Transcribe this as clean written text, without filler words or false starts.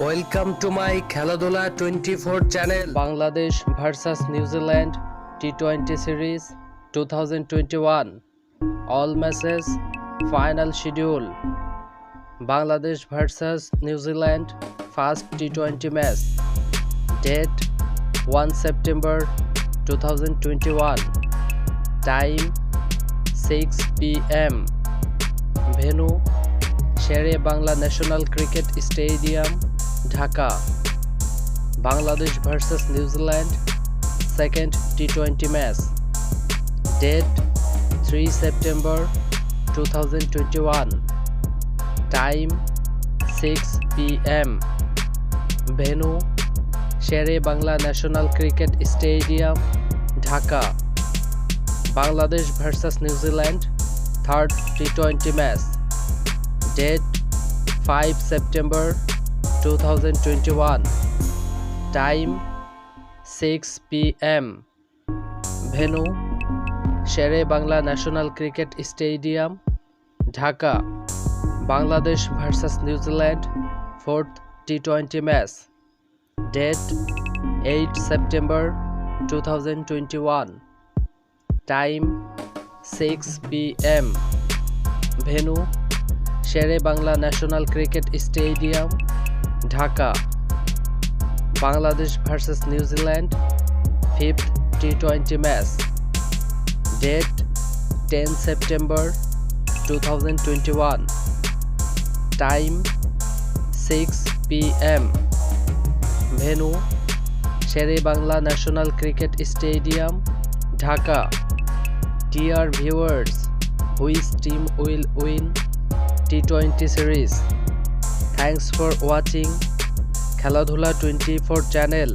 Welcome to my খেলাধুলা 24 channel. Bangladesh versus New Zealand টি20 series 2021 all matches final schedule. Bangladesh versus New Zealand first টি20 match, date 1 September 2021, time 6 PM, venue Shere Bangla national cricket stadium, Dhaka. Bangladesh versus New Zealand second টি20 match, date 3 September 2021, time 6 PM, venue Shere Bangla national cricket stadium, Dhaka. Bangladesh versus New Zealand third টি20 match, date 5 September 2021, time 6 PM, venue Shere Bangla national cricket stadium, Dhaka. Bangladesh versus New Zealand fourth টি20 match, date 8 September 2021, time 6 PM, venue Shere Bangla national cricket stadium, Dhaka. Bangladesh versus New Zealand fifth টি20 match, date 10 September 2021, time 6 PM, venue Shere Bangla national cricket stadium, Dhaka. Dear viewers, which team will win T20 series? Thanks for watching খেলাধুলা 24 channel.